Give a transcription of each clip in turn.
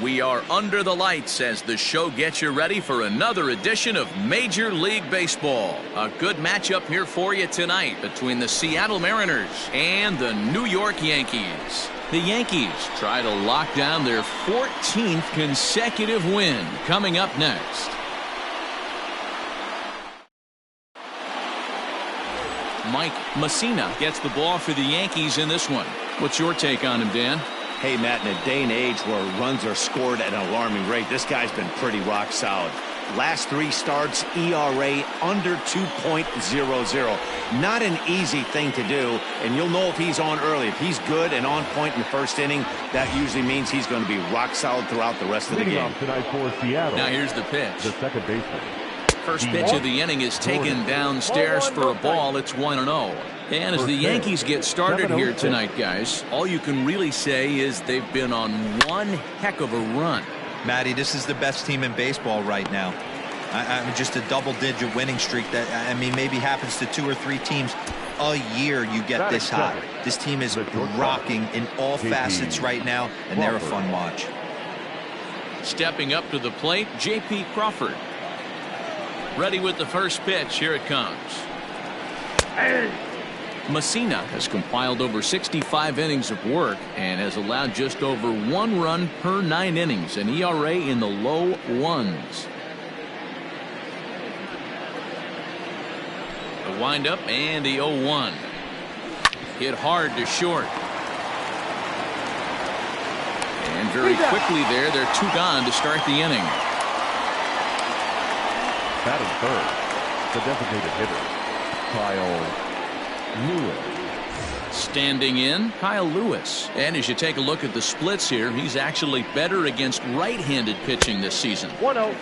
We are under the lights as the show gets you ready for another edition of Major League Baseball. A good matchup here for you tonight between the Seattle Mariners and the New York Yankees. The Yankees try to lock down their 14th consecutive win. Coming up next. Mike Mussina gets the ball for the Yankees in this one. What's your take on him, Dan? Hey, Matt, in a day and age where runs are scored at an alarming rate, this guy's been pretty rock solid. Last 3 starts, ERA under 2.00. Not an easy thing to do, and you'll know if he's on early. If he's good and on point in the first inning, that usually means he's going to be rock solid throughout the rest of the game. Tonight for Seattle. Now here's the pitch. The second baseman. First pitch of the inning is taken downstairs for a ball. It's 1-0. And as the Yankees get started here tonight, guys, all you can really say is they've been on one heck of a run. Matty, this is the best team in baseball right now. I mean, just a double-digit winning streak that, I mean, maybe happens to 2 or 3 teams a year you get this hot. This team is rocking in all facets right now, and they're a fun watch. Stepping up to the plate, J.P. Crawford. Ready with the first pitch. Here it comes. Mussina has compiled over 65 innings of work and has allowed just over 1 run per 9 innings, an ERA in the low 1s. The windup and the 0-1. Hit hard to short. And very quickly there, they're 2 gone to start the inning. Batting third, the designated hitter, Kyle Lewis. Standing in, Kyle Lewis. And as you take a look at the splits here, he's actually better against right-handed pitching this season. 1-0.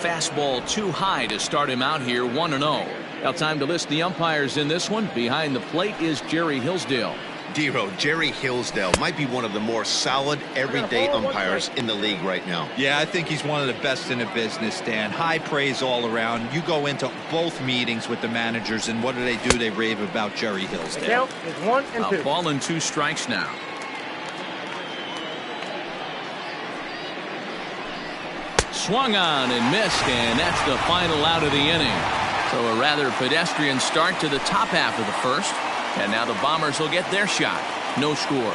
Fastball too high to start him out here, 1-0. Now time to list the umpires in this one. Behind the plate is Jerry Hillsdale. Dero, Jerry Hillsdale might be one of the more solid everyday umpires in the league right now. Yeah, I think he's one of the best in the business, Dan. High praise all around. You go into both meetings with the managers, and what do? They rave about Jerry Hillsdale. Count is 1 and 2. A ball and 2 strikes now. Swung on and missed, and that's the final out of the inning. So a rather pedestrian start to the top half of the first. And now the Bombers will get their shot. No score.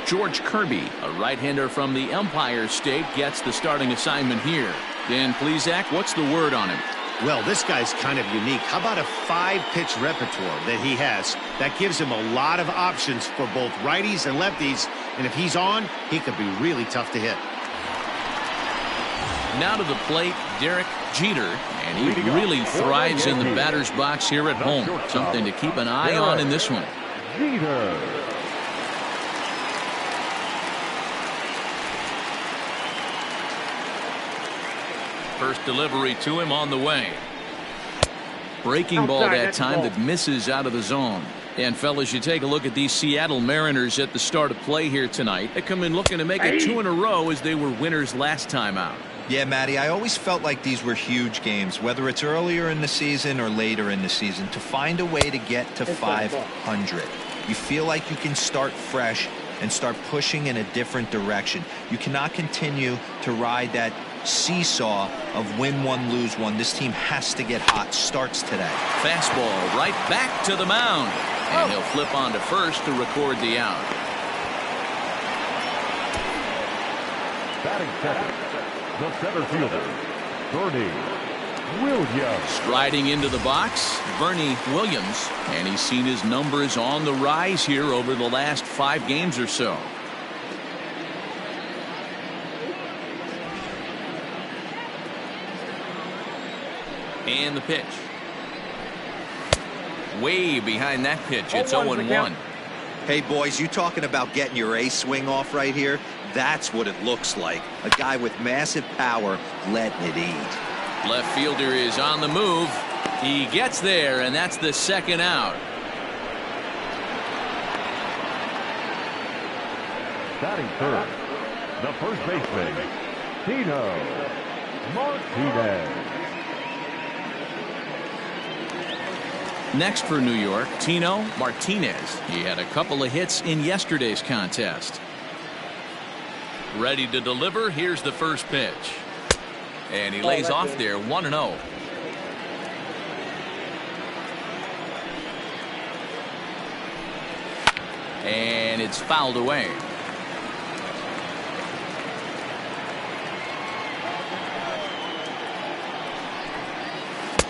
George Kirby, a right-hander from the Empire State, gets the starting assignment here. Dan Plesac, what's the word on him? Well, this guy's kind of unique. How about a 5-pitch repertoire that he has? That gives him a lot of options for both righties and lefties. And if he's on, he could be really tough to hit. Now to the plate, Derek Jeter, and he really thrives in the batter's box here at home. Something to keep an eye on in this one. Jeter. First delivery to him on the way. Breaking ball that time that misses out of the zone. And fellas, you take a look at these Seattle Mariners at the start of play here tonight. They come in looking to make it 2 in a row as they were winners last time out. Yeah, Matty, I always felt like these were huge games, whether it's earlier in the season or later in the season, to find a way to get to 500. You feel like you can start fresh and start pushing in a different direction. You cannot continue to ride that seesaw of win 1, lose 1. This team has to get hot. Starts today. Fastball right back to the mound. And he'll flip on to first to record the out. Batting second, the center fielder, Bernie Williams. Striding into the box, Bernie Williams, and he's seen his numbers on the rise here over the last 5 games or so. And the pitch. Way behind that pitch. It's 0-1. Hey, boys, you talking about getting your A swing off right here? That's what it looks like. A guy with massive power letting it eat. Left fielder is on the move. He gets there, and that's the second out. Batting third, the first baseman, Tito Martinez. Next for New York, Tino Martinez. He had a couple of hits in yesterday's contest. Ready to deliver. Here's the first pitch. And he lays off there, 1-0. And it's fouled away.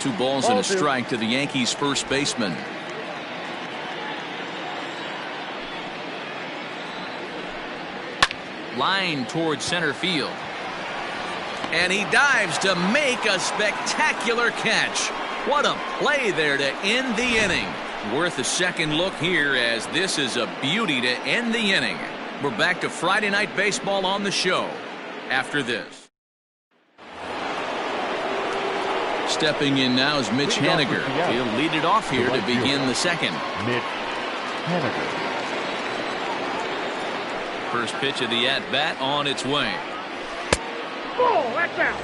Two balls and a strike to the Yankees first baseman. Line towards center field. And he dives to make a spectacular catch. What a play there to end the inning. Worth a second look here, as this is a beauty to end the inning. We're back to Friday Night Baseball on the show after this. Stepping in now is Mitch Haniger. He'll lead it off here to begin the second. Mitch Haniger. First pitch of the at-bat on its way. Oh, that's out.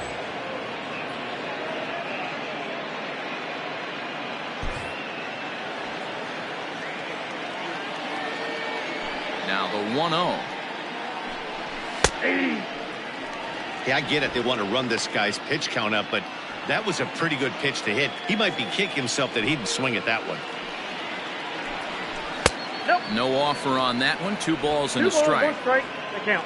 Now the 1-0. Yeah, I get it. They want to run this guy's pitch count up, but that was a pretty good pitch to hit. He might be kicking himself that he didn't swing at that one. Nope. No offer on that one. 2 balls and 2 a balls, strike. 1 strike. They count.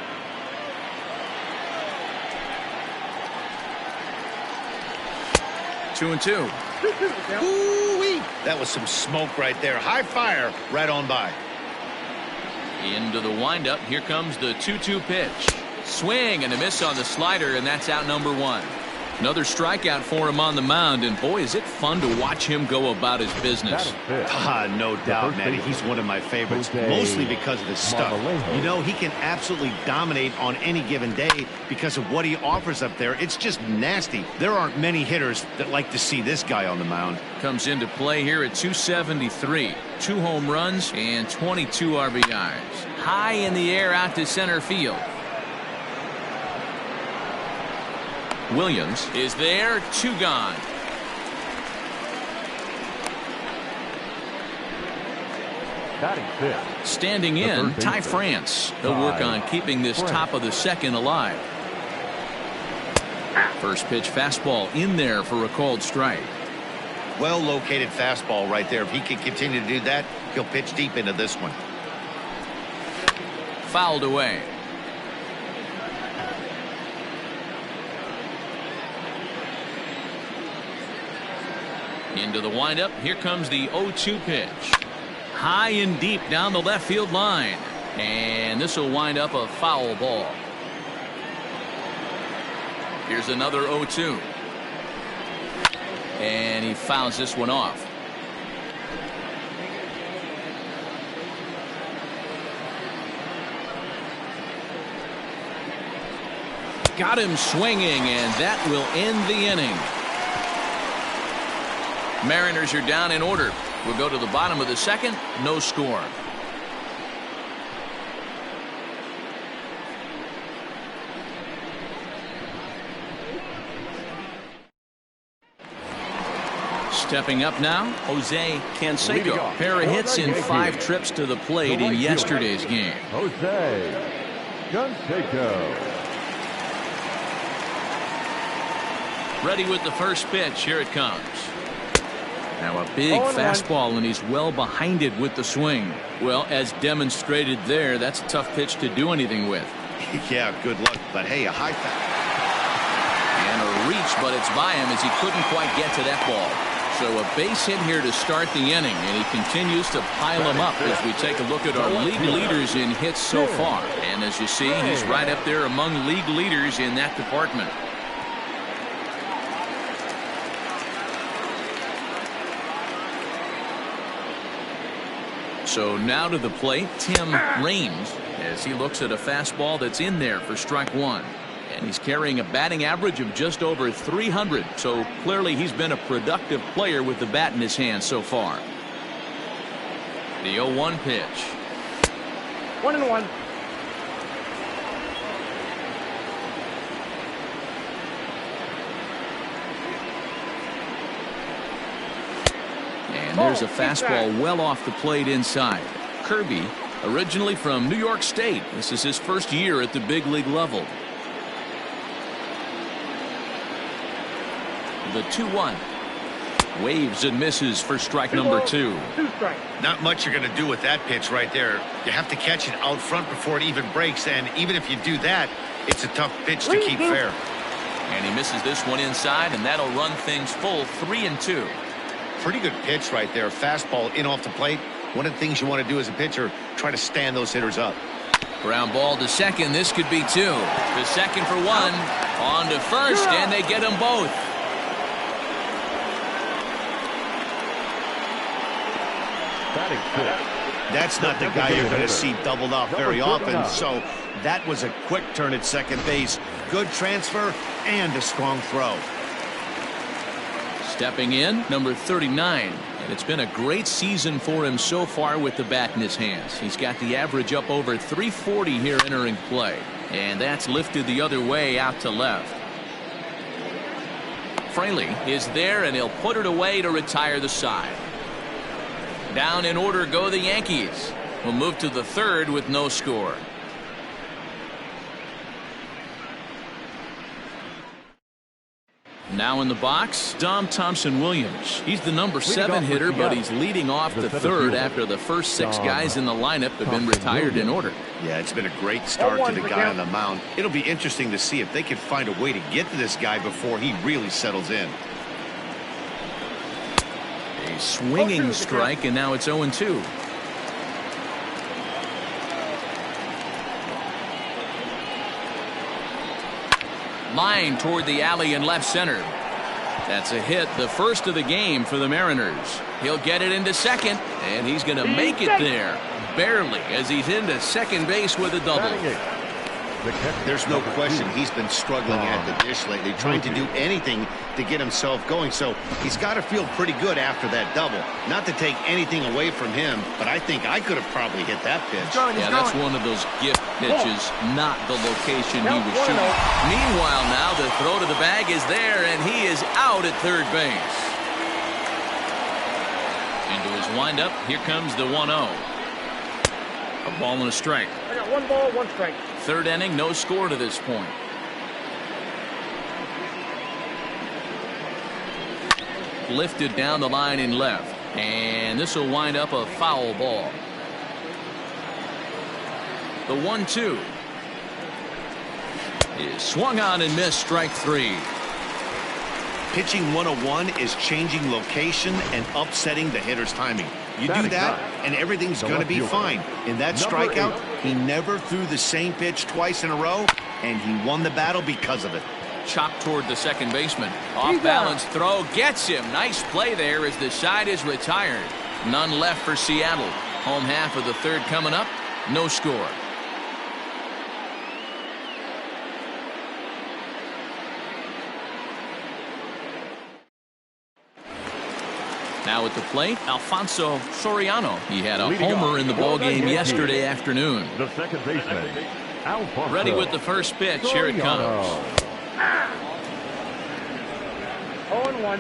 Two and two. Ooh-wee. That was some smoke right there. High fire right on by. Into the windup. Here comes the 2-2 pitch. Swing and a miss on the slider, and that's out number 1. Another strikeout for him on the mound, and boy, is it fun to watch him go about his business. No doubt, Manny. He's one of my favorites, mostly because of his stuff. You know, he can absolutely dominate on any given day because of what he offers up there. It's just nasty. There aren't many hitters that like to see this guy on the mound. Comes into play here at 273. 2 home runs and 22 RBIs. High in the air out to center field. Williams is there, 2 gone. Batting fifth. Standing in, Ty France. He'll work on keeping this top of the second alive. First pitch fastball in there for a called strike. Well located fastball right there. If he can continue to do that, he'll pitch deep into this one. Fouled away. Into the windup. Here comes the 0-2 pitch. High and deep down the left field line. And this will wind up a foul ball. Here's another 0-2. And he fouls this one off. Got him swinging, and that will end the inning. Mariners are down in order. We'll go to the bottom of the second. No score. Stepping up now, Jose Canseco. Pair of hits in 5 trips to the plate in yesterday's game. Jose Canseco. Ready with the first pitch. Here it comes. Now a big fastball, and he's well behind it with the swing. Well, as demonstrated there, that's a tough pitch to do anything with. Yeah, good luck. But hey, a high And a reach, but it's by him as he couldn't quite get to that ball. So a base hit here to start the inning, and he continues to pile them up as we take a look at our league leaders in hits so far. And as you see, he's right up there among league leaders in that department. So now to the plate, Tim Raines, as he looks at a fastball that's in there for strike 1. And he's carrying a batting average of just over 300. So clearly he's been a productive player with the bat in his hand so far. The 0-1 pitch. 1-1. And there's a fastball well off the plate inside. Kirby, originally from New York State. This is his first year at the big league level. The 2-1. Waves and misses for strike number 2. Not much you're going to do with that pitch right there. You have to catch it out front before it even breaks, and even if you do that, it's a tough pitch to keep fair. And he misses this one inside, and that'll run things full 3-2. Pretty good pitch right there. Fastball in off the plate. One of the things you want to do as a pitcher, try to stand those hitters up. Ground ball to second. This could be 2. To second for 1. On to first, and they get them both. That's not the guy you're going to see doubled off very often, so that was a quick turn at second base. Good transfer and a strong throw. Stepping in, number 39. And it's been a great season for him so far with the bat in his hands. He's got the average up over 340 here entering play. And that's lifted the other way out to left. Fraley is there, and he'll put it away to retire the side. Down in order go the Yankees. We'll move to the third with no score. Now in the box, Dom Thompson-Williams. He's the number 7 hitter, but he's leading off the third after the first 6 guys in the lineup have been retired in order. Yeah, it's been a great start to the guy on the mound. It'll be interesting to see if they can find a way to get to this guy before he really settles in. A swinging strike, and now it's 0-2. Line toward the alley in left center. That's a hit, the first of the game for the Mariners. He'll get it into second, and he's going to make it there. Barely, as he's into second base with a double. There's no question he's been struggling at the dish lately, trying to do anything to get himself going. So he's got to feel pretty good after that double. Not to take anything away from him, but I think I could have probably hit that pitch. Yeah, that's one of those gift pitches, not the location he was shooting. Meanwhile, now the throw to the bag is there, and he is out at third base. Into his windup, here comes the 1-0. A ball and a strike. I got 1 ball, 1 strike. Third inning, no score to this point. Lifted down the line in left, and this will wind up a foul ball. The 1-2 is swung on and missed, strike 3. Pitching 101 is changing location and upsetting the hitter's timing. You do that, and everything's going to be fine. In that strikeout, he never threw the same pitch twice in a row, and he won the battle because of it. Chopped toward the second baseman. Off balance throw gets him. Nice play there as the side is retired. None left for Seattle. Home half of the third coming up. No score. Now at the plate, Alfonso Soriano. He had a homer in the ballgame yesterday afternoon. The second baseman, Alfonso. Ready with the first pitch. Here it comes. 0-1.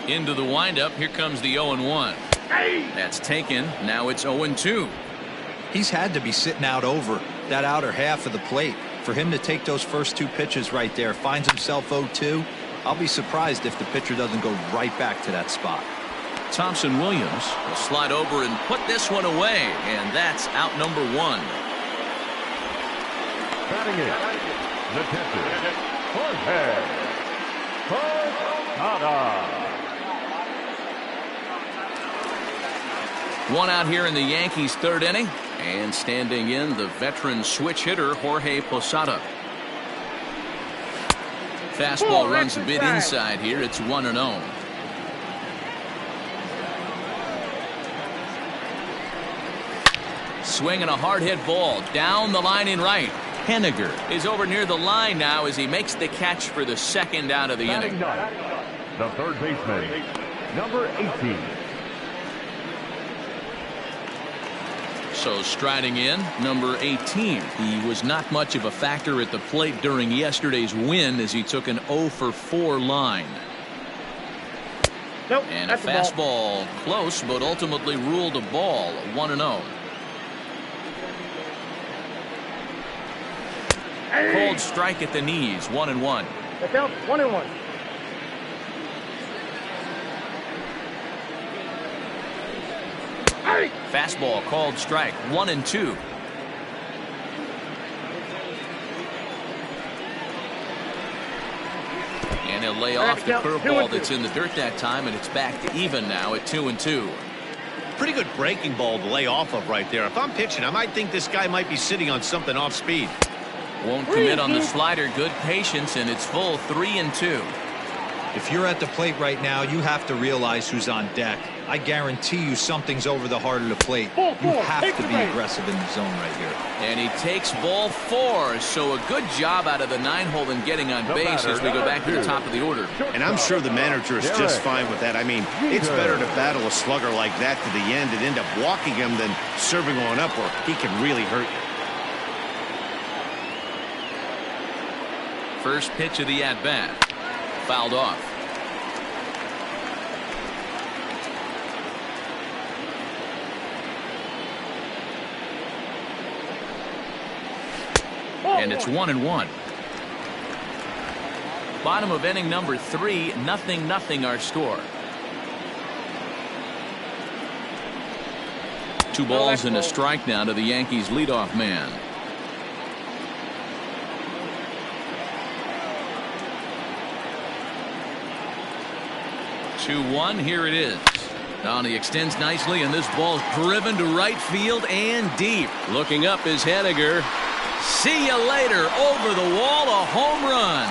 Into the windup. Here comes the 0-1. That's taken. Now it's 0-2. He's had to be sitting out over that outer half of the plate. For him to take those first 2 pitches right there, finds himself 0-2. I'll be surprised if the pitcher doesn't go right back to that spot. Thompson-Williams will slide over and put this one away, and that's out number 1. Batting it, the catcher, Jorge Posada. 1 out here in the Yankees' third inning, and standing in the veteran switch hitter Jorge Posada. Fastball runs a bit inside here. It's 1-0. Swinging a hard hit ball down the line in right. Henniger is over near the line now as he makes the catch for the second out of the inning. The third baseman, number 18. So striding in, number 18. He was not much of a factor at the plate during yesterday's win as he took an 0-for-4 line. Nope, And a that's a ball. fastball close, but ultimately ruled a ball. 1-0. Cold strike at the knees. 1-1. The count 1-1. Fastball called strike. 1-2. And he'll lay off the curveball that's in the dirt that time, and it's back to even now at 2-2. Pretty good breaking ball to lay off of right there. If I'm pitching, I might think this guy might be sitting on something off speed. Won't commit on the slider. Good patience, and it's full. 3-2. If you're at the plate right now, you have to realize who's on deck. I guarantee you something's over the heart of the plate. You have to be aggressive in the zone right here. And he takes ball 4. So a good job out of the 9-hole in getting on base as we go back to the top of the order. And I'm sure the manager is just fine with that. I mean, it's better to battle a slugger like that to the end and end up walking him than serving one up where he can really hurt you. First pitch of the at-bat. Fouled off. And it's 1-1. Bottom of inning number 3. 0-0 our score. 2 balls and a strike now to the Yankees leadoff man. 2-1. Here it is. Now he extends nicely, and this ball's driven to right field and deep. Looking up is Henniger. See you later. Over the wall, a home run.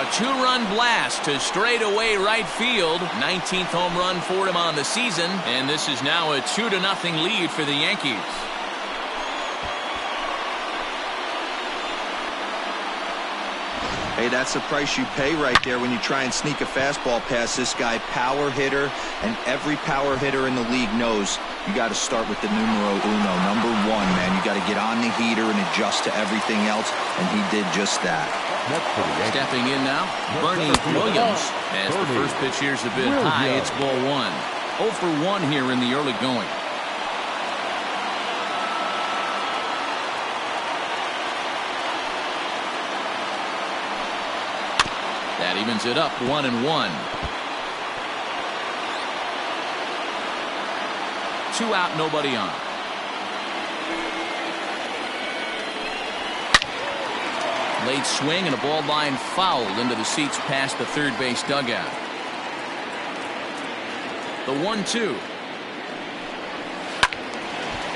A 2-run blast to straightaway right field. 19th home run for him on the season, and this is now a 2-0 lead for the Yankees. Hey, that's the price you pay right there when you try and sneak a fastball past this guy. Power hitter, and every power hitter in the league knows you got to start with the numero uno, number 1, man. You got to get on the heater and adjust to everything else, and he did just that. Stepping in now, Bernie Williams. As the first pitch here's a bit high, it's ball 1. 0 for 1 here in the early going. That evens it up. 1-1. 2 out, nobody on. Late swing and a ball line fouled into the seats past the third base dugout. The 1-2.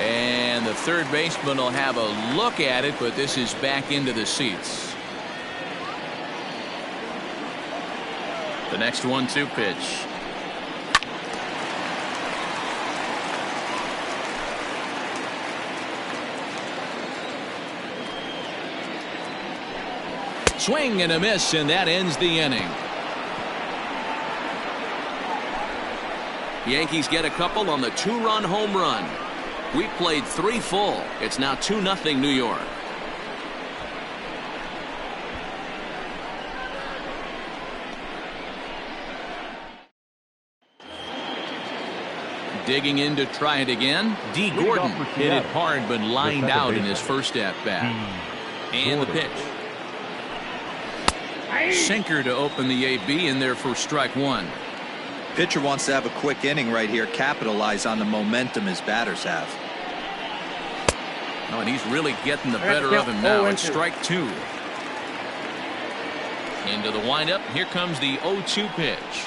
And the third baseman will have a look at it, but this is back into the seats. The next 1-2 pitch. Swing and a miss, and that ends the inning. Yankees get a couple on the 2-run home run. We played 3 full. It's now 2-0 New York. Digging in to try it again. D. Gordon hit it hard but lined out in his first at-bat. And the pitch. Sinker to open the AB in there for strike 1. Pitcher wants to have a quick inning right here, capitalize on the momentum his batters have. Oh, and he's really getting the better of him now. It's strike 2. Into the windup. Here comes the 0-2 pitch.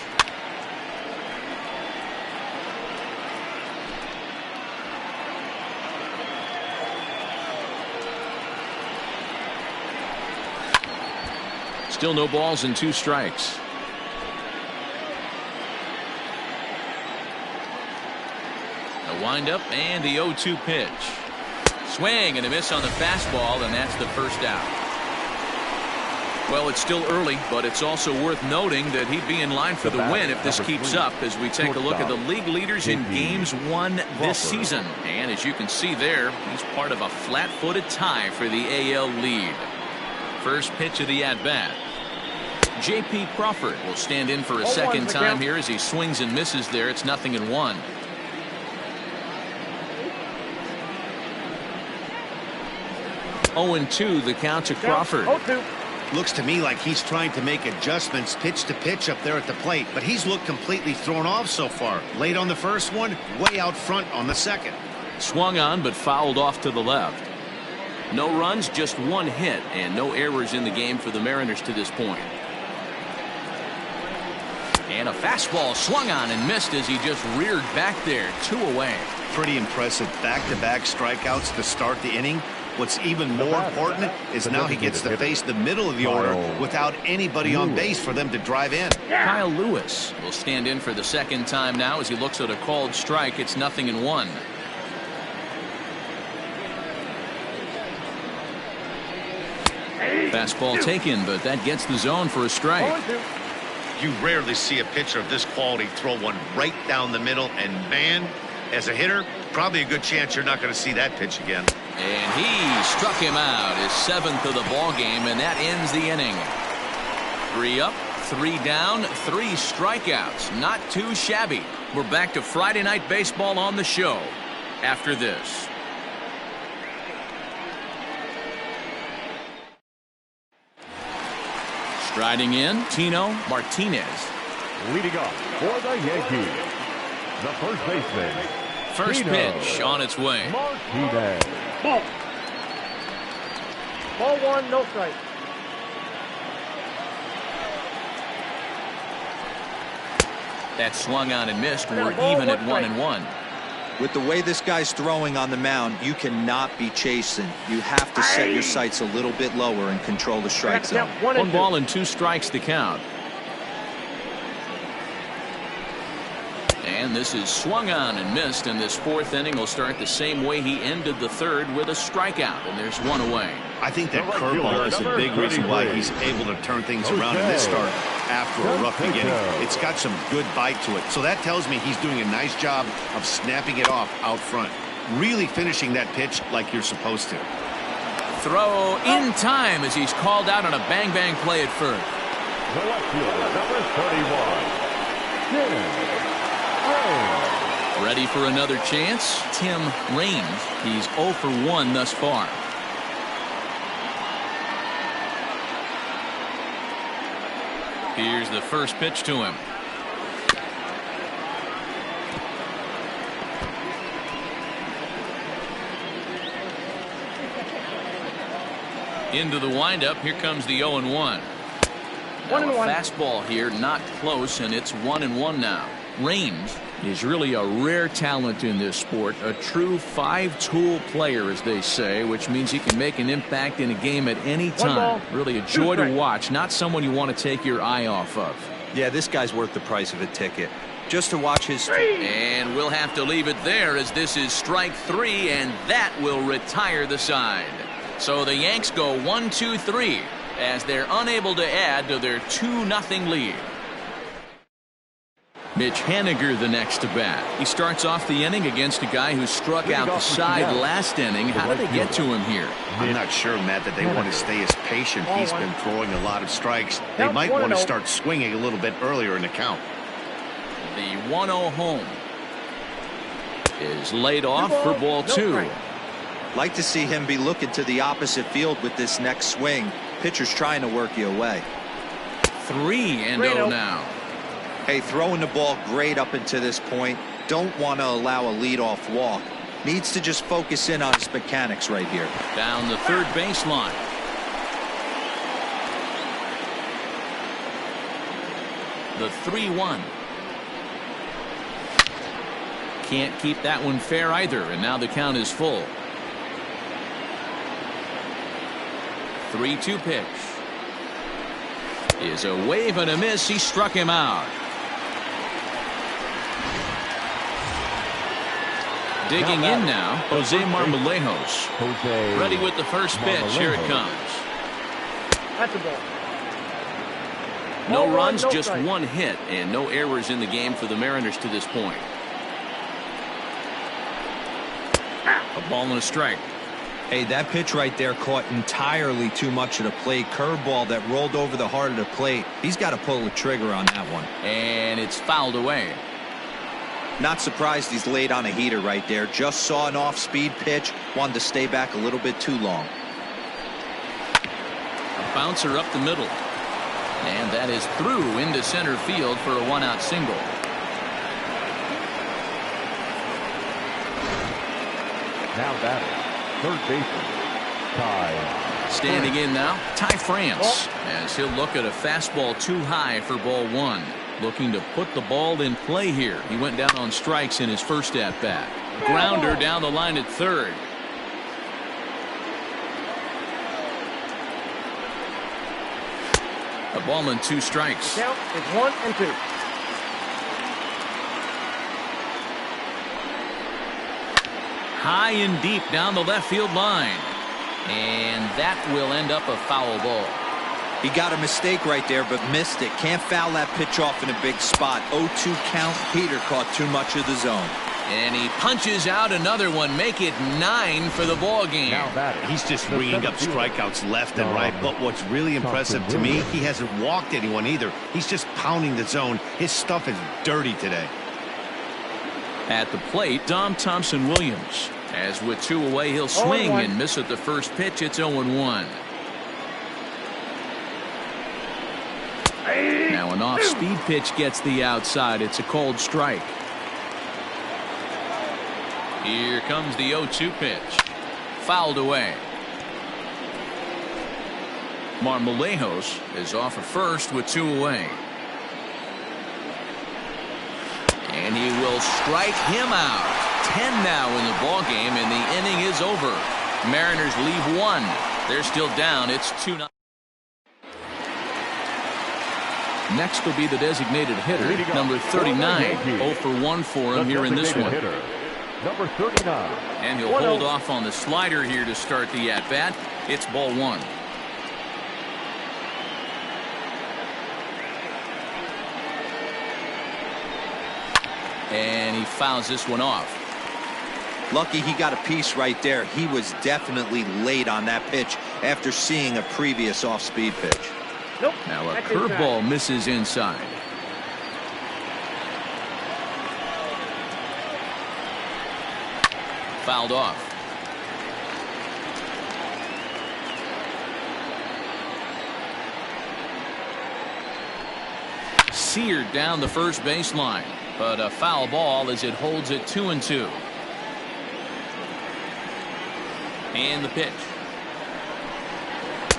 Still no balls and 2 strikes. The windup and the 0-2 pitch. Swing and a miss on the fastball, and that's the first out. Well, it's still early, but it's also worth noting that he'd be in line for the win if this keeps up as we take a look at the league leaders in games won this season. And as you can see there, he's part of a flat-footed tie for the AL lead. First pitch of the at-bat. J.P. Crawford will stand in for a second time here as he swings and misses there. It's 0-1. Oh, 2 the count to Crawford. 0-2. Looks to me like he's trying to make adjustments pitch to pitch up there at the plate, but he's looked completely thrown off so far. Late on the first one, way out front on the second. Swung on but fouled off to the left. No runs, just 1 hit, and no errors in the game for the Mariners to this point. And a fastball swung on and missed as he just reared back there. 2 away. Pretty impressive back-to-back strikeouts to start the inning. What's even more important is now he gets to face the middle of the order without anybody on base for them to drive in. Kyle Lewis will stand in for the second time now as he looks at a called strike. It's 0-1. Fastball taken, but that gets the zone for a strike. You rarely see a pitcher of this quality throw one right down the middle, and man, as a hitter, probably a good chance you're not going to see that pitch again. And he struck him out, his 7th of the ball game, and that ends the inning. 3 up, 3 down, 3 strikeouts. Not too shabby. We're back to Friday Night Baseball on the show after this. Striding in, Tino Martinez. Leading off for the Yankees, the first baseman. First Tino pitch on its way. Martinez. Ball. Ball 1, no strike. That swung on and missed. We're even at 1-1. With the way this guy's throwing on the mound, you cannot be chasing. You have to set your sights a little bit lower and control the strike zone. 1 ball and 2 strikes to count. And this is swung on and missed, and this 4th inning will start the same way he ended the 3rd with a strikeout, and there's 1 away. I think that curveball is a big reason why he's able to turn things around in this start after a rough beginning. It's got some good bite to it, so that tells me he's doing a nice job of snapping it off out front, really finishing that pitch like you're supposed to. Throw in time as he's called out on a bang-bang play at first. The left fielder, number 31, Tim Raines. Ready for another chance? Tim Raines. He's 0 for 1 thus far. Here's the first pitch to him. Into the windup. Here comes the 0-1. 1-1. Fastball here, not close, and it's 1-1 now. Raines is really a rare talent in this sport, a true 5-tool player, as they say, which means he can make an impact in a game at any time. Really a joy to watch, not someone you want to take your eye off of. Yeah, this guy's worth the price of a ticket. Just to watch his... And we'll have to leave it there as this is strike 3, and that will retire the side. So the Yanks go 1-2-3 as they're unable to add to their 2-0 lead. Mitch Haniger the next to bat. He starts off the inning against a guy who struck out the side last inning. How did they get to him here? I'm not sure, Matt, that they want to stay as patient. He's been throwing a lot of strikes. They might want to start swinging a little bit earlier in the count. The 1-0 home is laid off for ball 2. Like to see him be looking to the opposite field with this next swing. Pitcher's trying to work you away. 3-0 now. Hey, throwing the ball great up until this point. Don't want to allow a leadoff walk. Needs to just focus in on his mechanics right here. Down the third baseline. The 3-1. Can't keep that one fair either, and now the count is full. 3-2 pitch. Is a wave and a miss. He struck him out. Digging in now, Jose Marmolejos. Ready with the first pitch. Here it comes. That's a ball. No runs, just 1 hit, and no errors in the game for the Mariners to this point. A ball and a strike. Hey, that pitch right there caught entirely too much of the plate. Curveball that rolled over the heart of the plate. He's got to pull the trigger on that one. And it's fouled away. Not surprised he's laid on a heater right there. Just saw an off-speed pitch. Wanted to stay back a little bit too long. A bouncer up the middle. And that is through into center field for a one-out single. Now batting, third baseman, Ty. Standing in now, Ty France, as he'll look at a fastball too high for ball one. Looking to put the ball in play here. He went down on strikes in his first at-bat. Grounder down the line at third. A ball and 2 strikes. Count is 1 and 2. High and deep down the left field line. And that will end up a foul ball. He got a mistake right there, but missed it. Can't foul that pitch off in a big spot. 0-2 count. Peter caught too much of the zone. And he punches out another one. Make it 9 for the ball game. Now batting. He's just ringing up strikeouts left and right. But what's really impressive to me, he hasn't walked anyone either. He's just pounding the zone. His stuff is dirty today. At the plate, Dom Thompson-Williams. As with 2 away, he'll swing and miss at the first pitch. It's 0-1. Now an off-speed pitch gets the outside. It's a cold strike. Here comes the 0-2 pitch. Fouled away. Marmolejos is off of first with 2 away. And he will strike him out. 10 now in the ball game, and the inning is over. Mariners leave 1. They're still down. It's 2-0. Next will be the designated hitter, number 39. 0 for 1 for him here in this one. Hitter, number 39. And he'll hold off on the slider here to start the at-bat. It's ball 1. And he fouls this one off. Lucky he got a piece right there. He was definitely late on that pitch after seeing a previous off-speed pitch. Nope. Now a curveball misses inside. Fouled off. Seared down the first baseline, but a foul ball as it holds it 2-2. And the pitch.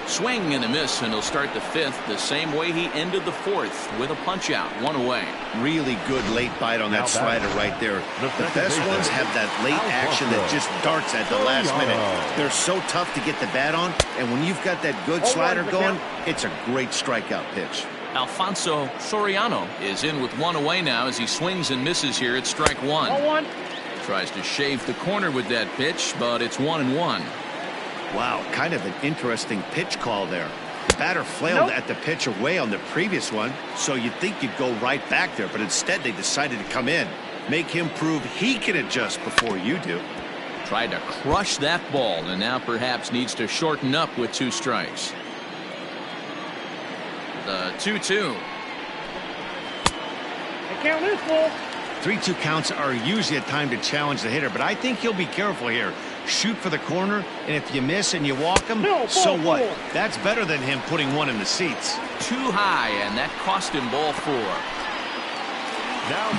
Swing and a miss, and he'll start the 5th the same way he ended the 4th with a punch out, 1 away. Really good late bite on that slider right there. The best ones have that late action that just darts at the last minute. They're so tough to get the bat on, and when you've got that good slider going, it's a great strikeout pitch. Alfonso Soriano is in with 1 away now as he swings and misses here at strike 1. Tries to shave the corner with that pitch, but it's 1-1. Wow, kind of an interesting pitch call there. The batter flailed at the pitch away on the previous one, so you'd think you'd go right back there, but instead they decided to come in. Make him prove he can adjust before you do. Tried to crush that ball, and now perhaps needs to shorten up with 2 strikes. The 2-2. The count is full. 3-2 counts are usually a time to challenge the hitter, but I think he'll be careful here. Shoot for the corner, and if you miss and you walk him, so what? That's better than him putting 1 in the seats. Too high, and that cost him ball 4.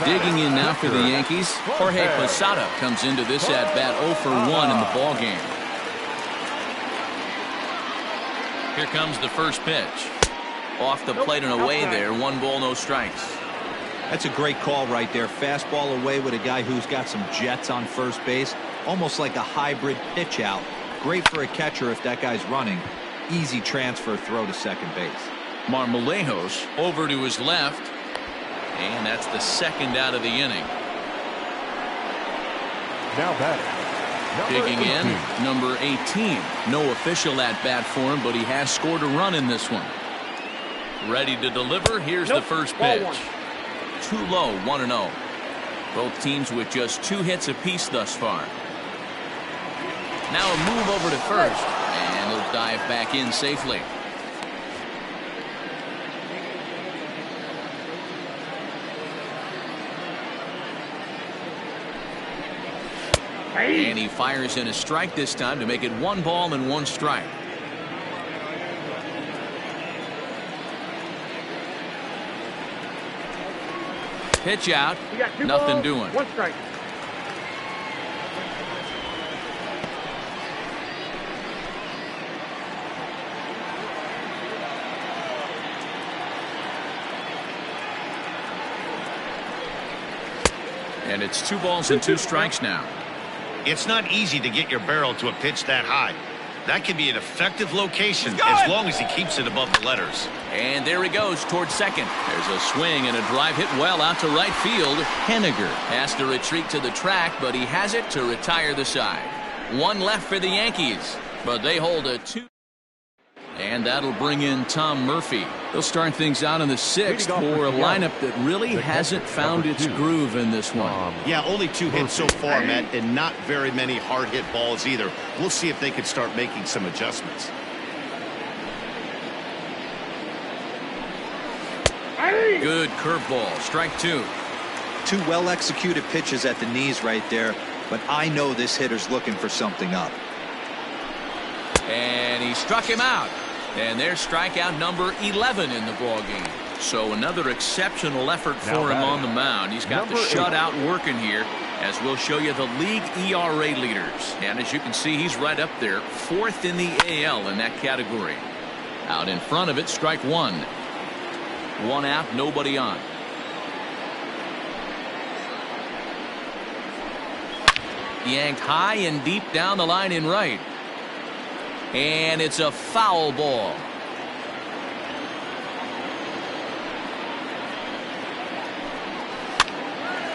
Digging in now for the Yankees, Jorge Posada comes into this at-bat 0 for 1 in the ball game. Here comes the first pitch. Off the plate and away there. 1 ball, no strikes. That's a great call right there. Fastball away with a guy who's got some jets on first base. Almost like a hybrid pitch out. Great for a catcher if that guy's running. Easy transfer throw to second base. Marmolejos over to his left. And that's the 2nd out of the inning. Now batting. Digging in, number 18. No official at-bat for him, but he has scored a run in this one. Ready to deliver. Here's the first pitch. Too low, 1-0. Both teams with just 2 hits apiece thus far. Now a move over to first, and he'll dive back in safely. And he fires in a strike this time to make it 1 ball and 1 strike. Pitch out. Nothing doing. 1 strike. And it's 2 balls and 2 strikes now. It's not easy to get your barrel to a pitch that high. That can be an effective location as long as he keeps it above the letters. And there he goes towards second. There's a swing and a drive hit well out to right field. Henniger has to retreat to the track, but he has it to retire the side. 1 left for the Yankees, but they hold a 2. And that'll bring in Tom Murphy. They'll start things out in the 6th for a lineup that really hasn't found its groove in this one. Yeah, only 2 hits so far, Matt, and not very many hard hit balls either. We'll see if they can start making some adjustments. Good curveball, strike 2. 2 well-executed pitches at the knees right there, but I know this hitter's looking for something up. And he struck him out. And there's strikeout number 11 in the ballgame. So another exceptional effort for him on the mound. He's got the shutout working here, as we'll show you the league ERA leaders. And as you can see, he's right up there, 4th in the AL in that category. Out in front of it, strike 1. 1 out, nobody on. Yanked high and deep down the line in right. And it's a foul ball.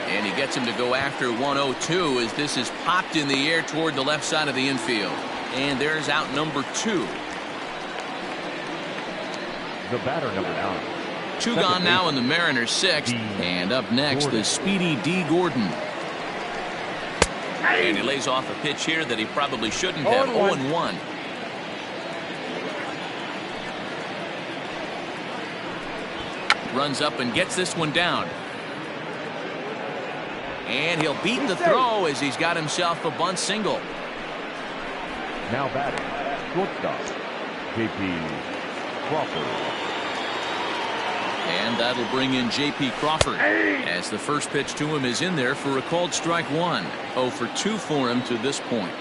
And he gets him to go after 102 as this is popped in the air toward the left side of the infield. And there's out number 2. The batter, number 9. 2 gone now in the Mariners' 6th. And up next, the speedy D. Gordon. And he lays off a pitch here that he probably shouldn't have. 0-1. Runs up and gets this one down. And he'll beat the throw as he's got himself a bunt single. Now batting, shortstop, J.P. Crawford. And that'll bring in J.P. Crawford as the first pitch to him is in there for a called strike 1. 0 for 2 for him to this point.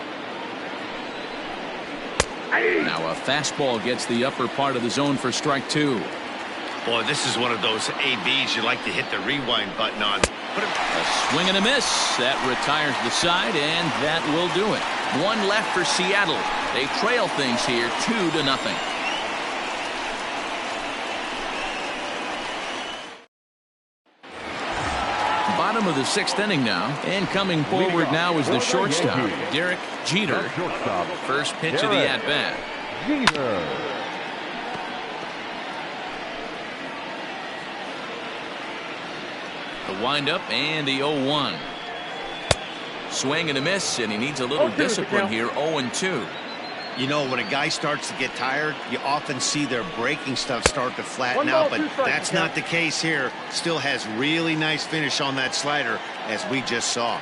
Now a fastball gets the upper part of the zone for strike 2. Boy, this is one of those ABs you like to hit the rewind button on. A swing and a miss. That retires the side, and that will do it. 1 left for Seattle. They trail things here 2-0. Bottom of the 6th inning now, and coming forward now is the shortstop, Derek Jeter. First pitch of the at-bat. Jeter. The windup and the 0-1. Swing and a miss, and he needs a little discipline here. 0-2. You know, when a guy starts to get tired, you often see their breaking stuff start to flatten out, but that's not the case here. Still has really nice finish on that slider, as we just saw.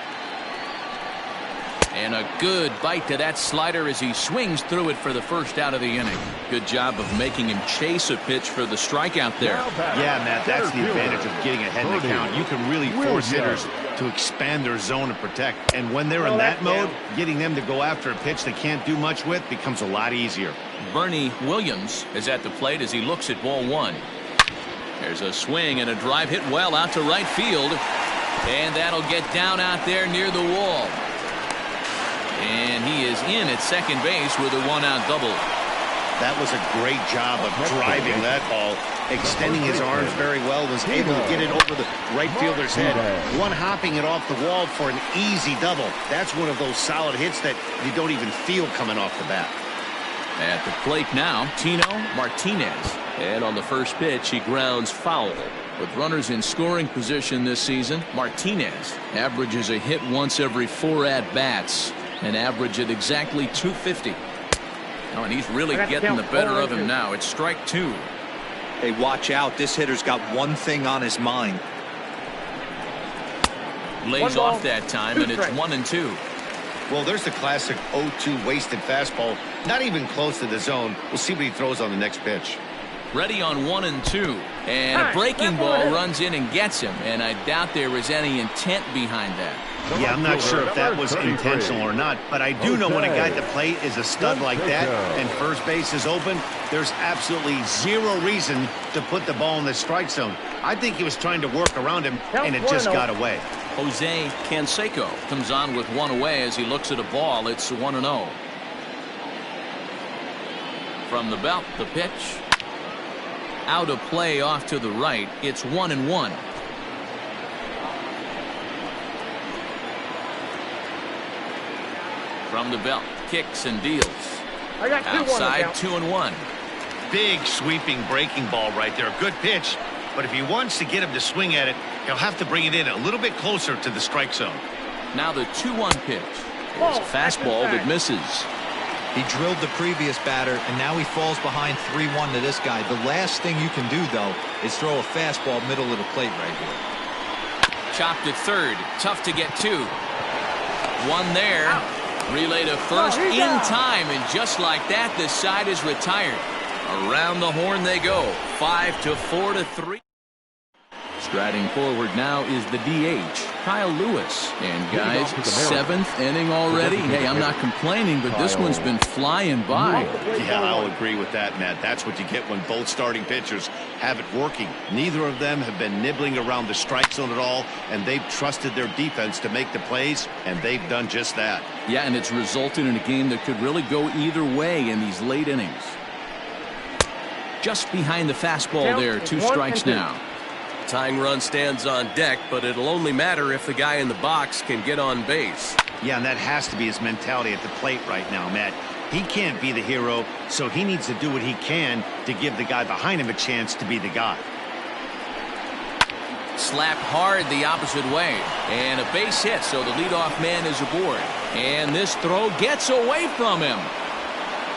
And a good bite to that slider as he swings through it for the first out of the inning. Good job of making him chase a pitch for the strikeout there. Yeah, Matt, that's the advantage of getting ahead in the count. You can really force hitters to expand their zone and protect. And when they're in that mode, getting them to go after a pitch they can't do much with becomes a lot easier. Bernie Williams is at the plate as he looks at ball 1. There's a swing and a drive hit well out to right field. And that'll get down out there near the wall. And he is in at second base with a 1-out double. That was a great job of driving that ball, extending his arms very well, was able to get it over the right fielder's head. One hopping it off the wall for an easy double. That's one of those solid hits that you don't even feel coming off the bat. At the plate now, Tino Martinez. And on the first pitch, he grounds foul. With runners in scoring position this season, Martinez averages a hit once every 4 at-bats. An average at exactly 250. Oh, and he's really getting the better of him now. It's strike 2. Hey, watch out. This hitter's got one thing on his mind. Lays off that time, and it's 1-2. Well, there's the classic 0-2 wasted fastball. Not even close to the zone. We'll see what he throws on the next pitch. Ready on 1-2. And a breaking ball runs in and gets him. And I doubt there was any intent behind that. Yeah, I'm not sure if that was intentional or not, but I do know when a guy at the plate is a stud like that and first base is open, there's absolutely zero reason to put the ball in the strike zone. I think he was trying to work around him, and it just got away. Jose Canseco comes on with one away as he looks at a ball. It's 1-0. From the belt, the pitch. Out of play off to the right. It's 1-1. From the belt, kicks and deals. Outside, 2-1. Big sweeping breaking ball right there. Good pitch, but if he wants to get him to swing at it, he'll have to bring it in a little bit closer to the strike zone. Now the 2-1 pitch. It's a fastball that misses. He drilled the previous batter, and now he falls behind 3-1 to this guy. The last thing you can do, though, is throw a fastball middle of the plate right here. Chopped at third. Tough to get to. One there. Relay to first in time, and just like that, this side is retired. Around the horn they go. 5-4-3. Striding forward now is the DH, Kyle Lewis. And guys, 7th inning already. Hey, I'm not complaining, but this one's been flying by. Yeah, I'll agree with that, Matt. That's what you get when both starting pitchers have it working. Neither of them have been nibbling around the strike zone at all, and they've trusted their defense to make the plays, and they've done just that. Yeah, and it's resulted in a game that could really go either way in these late innings. Just behind the fastball there, 2 strikes now. Tying run stands on deck, but it'll only matter if the guy in the box can get on base. Yeah, and that has to be his mentality at the plate right now, Matt. He can't be the hero, so he needs to do what he can to give the guy behind him a chance to be the guy. Slapped hard the opposite way. And a base hit, so the leadoff man is aboard. And this throw gets away from him.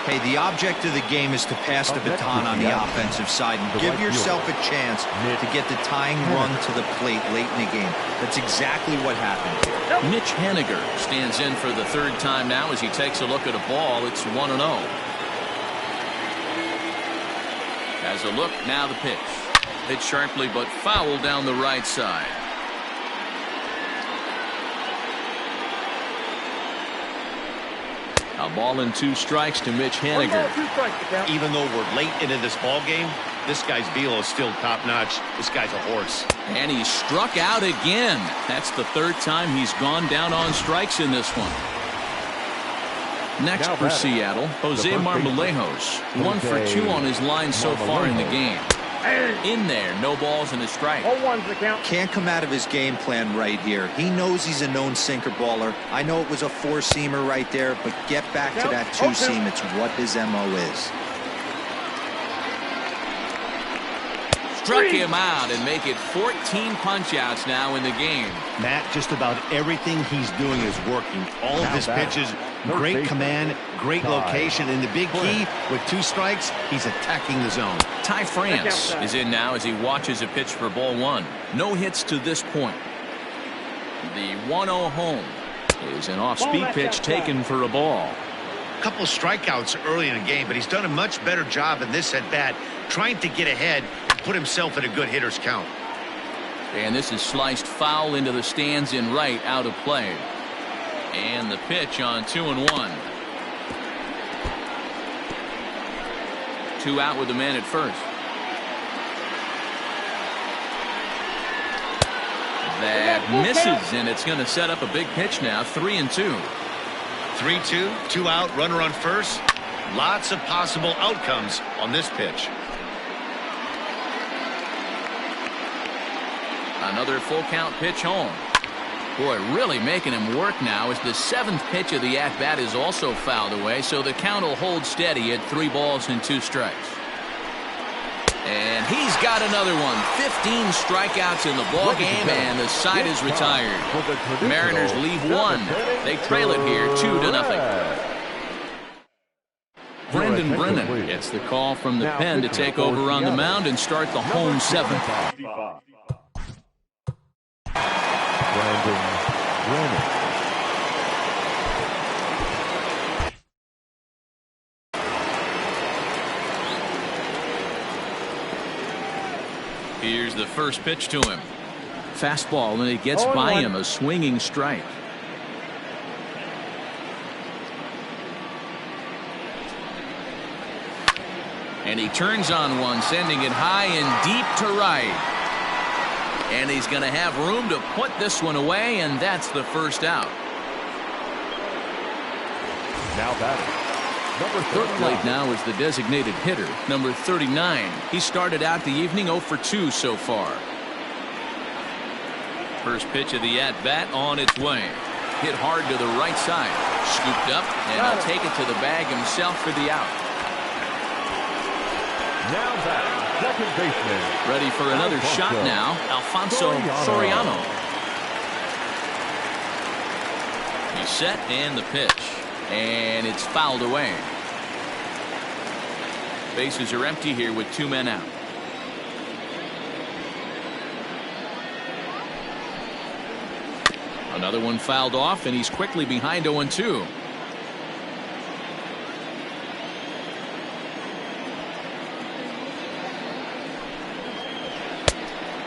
Hey, the object of the game is to pass the baton on the offensive side and give yourself a chance to get the tying run to the plate late in the game. That's exactly what happened here. Mitch Haniger stands in for the 3rd time now as he takes a look at a ball. It's 1-0. Has a look, now the pitch. Hit sharply but foul down the right side. A ball and 2 strikes to Mitch Haniger. Even though we're late into this ball game, this guy's velo is still top notch. This guy's a horse. And he struck out again. That's the 3rd time he's gone down on strikes in this one. Next for Seattle, Jose Marmolejos. 1 for 2 on his line so far in the game. In there, no balls and a strike. Can't come out of his game plan right here. He knows he's a known sinker baller. I know it was a 4-seamer right there, but get back to that 2-seam. It's what his MO is. Struck him out and make it 14 punch-outs now in the game. Matt, just about everything he's doing is working. All of his pitches, great command, great location, and the big key, with 2 strikes, he's attacking the zone. Ty France is in now as he watches a pitch for ball 1. No hits to this point. The 1-0 home is an off-speed pitch taken for a ball. A couple strikeouts early in the game, but he's done a much better job in this at-bat, trying to get ahead and put himself in a good hitter's count. And this is sliced foul into the stands in right, out of play. And the pitch on 2-1. 2 out with the man at first. That misses, and it's going to set up a big pitch now. 3-2. 3-2, 2 out, runner on first. Lots of possible outcomes on this pitch. Another full count pitch home. Boy, really making him work now as the 7th pitch of the at-bat is also fouled away, so the count will hold steady at 3 balls and 2 strikes. And he's got another one. 15 strikeouts in the ball game, and the side is retired. Mariners leave one. They trail it here 2-0. Brendan Brennan gets the call from the pen to take over on the mound and start the home seventh. Brendan Brennan. Here's the first pitch to him. Fastball, and it gets by him, a swinging strike. And he turns on one, sending it high and deep to right. And he's going to have room to put this one away, and that's the first out. Now batting, number 39. Plate now is the designated hitter, number 39. He started out the evening 0 for 2 so far. First pitch of the at-bat on its way. Hit hard to the right side. Scooped up, and he'll take it to the bag himself for the out. Now batting, second baseman. Ready for another shot now, Alfonso Soriano. He's set, and the pitch. And it's fouled away. Bases are empty here with 2 men out. Another one fouled off, and he's quickly behind 0-2.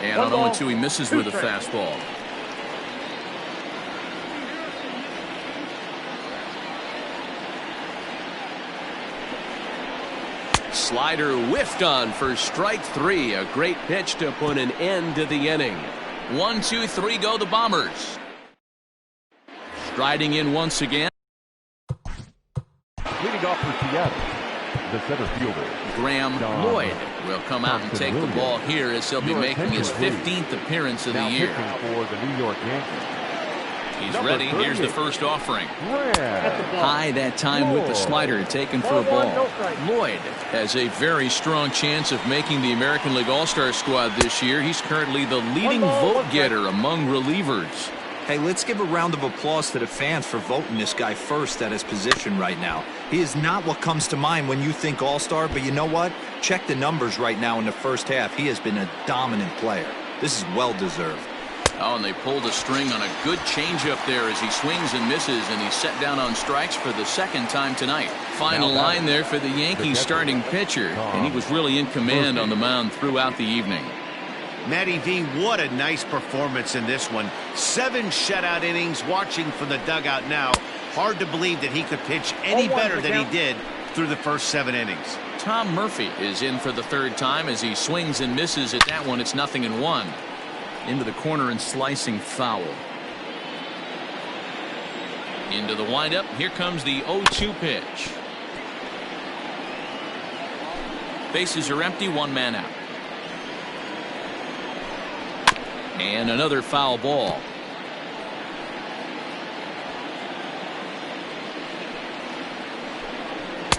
And on 0-2, he misses with a fastball. Slider whiffed on for strike 3. A great pitch to put an end to the inning. 1, 2, 3 go the Bombers. Striding in once again. Leading off for Seattle, the center fielder, Graham Lloyd will come out and take the ball here as he'll be making his 15th appearance of the now year. pitching for the New York Yankees. He's ready. Here's the first offering. Graham. High that time with the slider taken for a ball. Lloyd has a very strong chance of making the American League All-Star squad this year. He's currently the leading vote getter among relievers. Hey, let's give a round of applause to the fans for voting this guy first at his position right now. He is not what comes to mind when you think All-Star, but you know what? Check the numbers right now in the first half. He has been a dominant player. This is well-deserved. Oh, and they pulled a string on a good changeup there as he swings and misses, and he's set down on strikes for the second time tonight. Final line there for the Yankees starting pitcher, and he was really in command on the mound throughout the evening. Matty V, what a nice performance in this one. 7 shutout innings. Watching from the dugout now, hard to believe that he could pitch any better than he did through the first 7 innings. Tom Murphy is in for the third time as he swings and misses at that one. It's 0-1. Into the corner and slicing foul. Into the windup. Here comes the 0-2 pitch. Bases are empty. 1 man out. And another foul ball.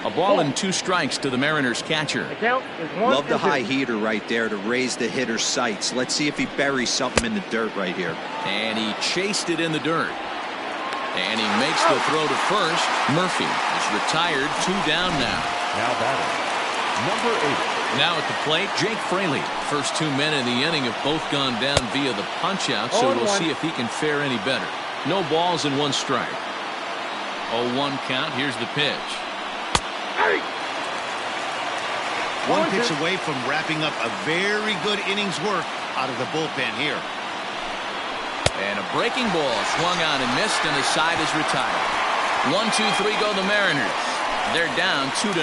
A ball and 2 strikes to the Mariners catcher. Love the high heater right there to raise the hitter's sights. Let's see if he buries something in the dirt right here. And he chased it in the dirt. And he makes the throw to first. Murphy is retired. 2 down now. Now batting, number 8. Now at the plate, Jake Fraley. First 2 men in the inning have both gone down via the punch-out, so we'll see if he can fare any better. No balls and 1 strike. 0-1 count. Here's the pitch. One pitch away from wrapping up a very good inning's work out of the bullpen here. And a breaking ball swung on and missed, and the side is retired. 1, 2, 3 go the Mariners. They're down 2-0.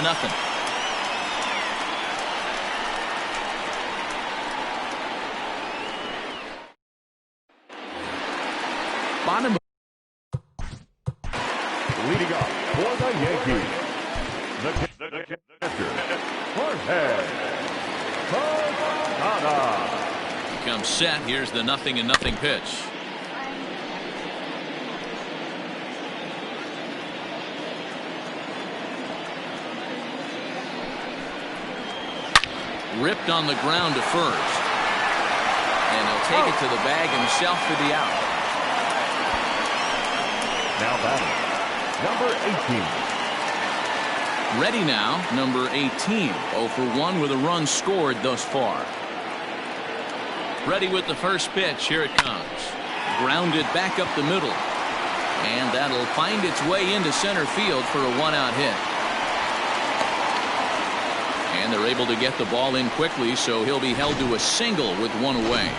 Bottom. Leading up for the Yankees, the catcher, Jorge Posada. Becomes set. Here's the 0-0 pitch. Ripped on the ground to first. And he'll take it to the bag himself for the out. Now batting, number 18. Ready now, number 18. 0 for 1 with a run scored thus far. Ready with the first pitch. Here it comes. Grounded back up the middle. And that'll find its way into center field for a one-out hit. And they're able to get the ball in quickly, so he'll be held to a single with one away.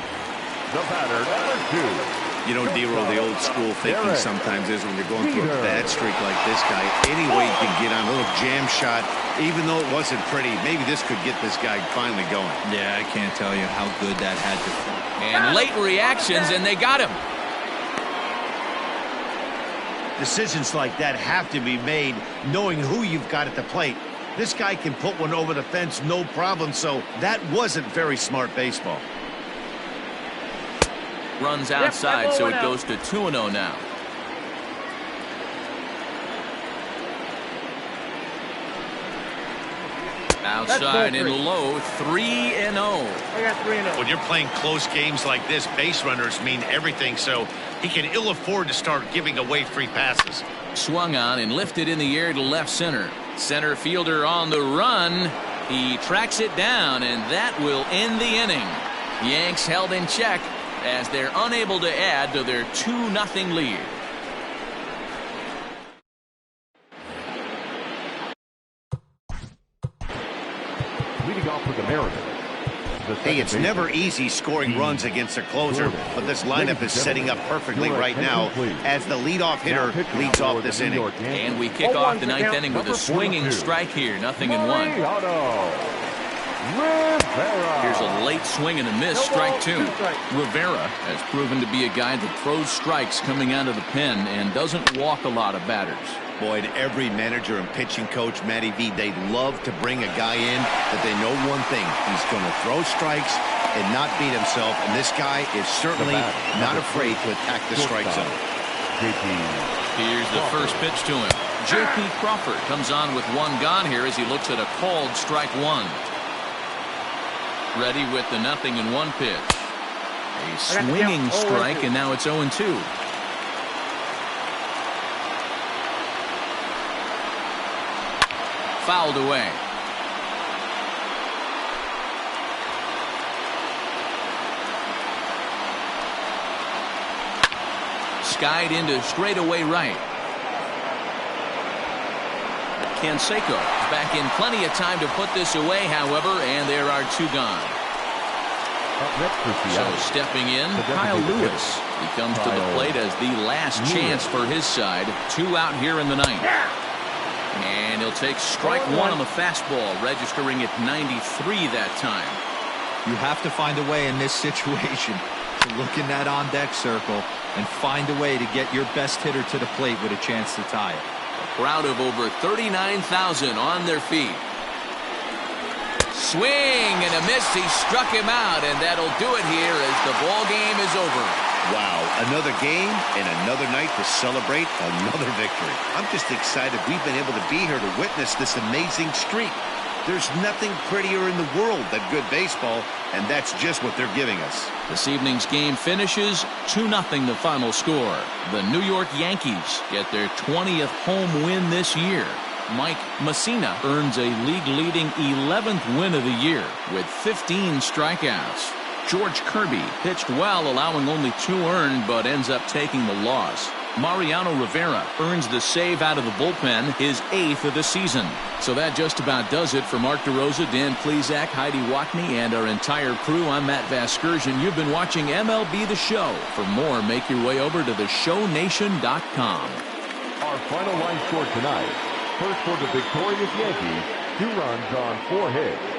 The batter, number 2. You know, D-Roll, the old school thinking sometimes is when you're going through a bad streak like this guy, any way you can get on a little jam shot, even though it wasn't pretty, maybe this could get this guy finally going. Yeah, I can't tell you how good that had to feel. And late reactions, and they got him. Decisions like that have to be made knowing who you've got at the plate. This guy can put one over the fence, no problem, so that wasn't very smart baseball. Runs outside, so it goes to 2-0 now. Outside and low, 3-0. I got 3-0. When you're playing close games like this, base runners mean everything, so he can ill afford to start giving away free passes. Swung on and lifted in the air to left center. Center fielder on the run. He tracks it down, and that will end the inning. Yanks held in check as they're unable to add to their 2-0 lead. Leading off with the Mariners. Hey, it's never easy scoring runs against a closer, but this lineup is setting up perfectly right now as the leaddoff hitter leads off this inning. And we kick off the ninth inning with a swinging strike here, 0-1. Here's a late swing and a miss, strike 2. Rivera has proven to be a guy that throws strikes coming out of the pen and doesn't walk a lot of batters. Boy, every manager and pitching coach, Matty V, they love to bring a guy in that they know one thing. He's going to throw strikes and not beat himself, and this guy is certainly not afraid to attack the strike zone. Here's the first pitch to him. J.P. Crawford comes on with one gone here as he looks at a called strike 1. Ready with the 0-1 pitch. A swinging strike, and now it's 0-2. Fouled away. Skied into straightaway right. Canseco is back in plenty of time to put this away, however, and there are 2 gone. So stepping in, Kyle Lewis. He comes to the plate as the last chance for his side. 2 out here in the ninth. And he'll take strike 1 on the fastball, registering at 93 that time. You have to find a way in this situation to look in that on-deck circle and find a way to get your best hitter to the plate with a chance to tie it. A crowd of over 39,000 on their feet. Swing and a miss. He struck him out, and that'll do it here as the ball game is over. Wow, another game and another night to celebrate another victory. I'm just excited we've been able to be here to witness this amazing streak. There's nothing prettier in the world than good baseball, and that's just what they're giving us. This evening's game finishes 2-0 the final score. The New York Yankees get their 20th home win this year. Mike Mussina earns a league-leading 11th win of the year with 15 strikeouts. George Kirby pitched well, allowing only 2 earned, but ends up taking the loss. Mariano Rivera earns the save out of the bullpen, his 8th of the season. So that just about does it for Mark DeRosa, Dan Plesac, Heidi Watney, and our entire crew. I'm Matt Vasgersian. You've been watching MLB The Show. For more, make your way over to theshownation.com. Our final line score tonight. First for the victorious Yankees, 2 runs on 4 hits.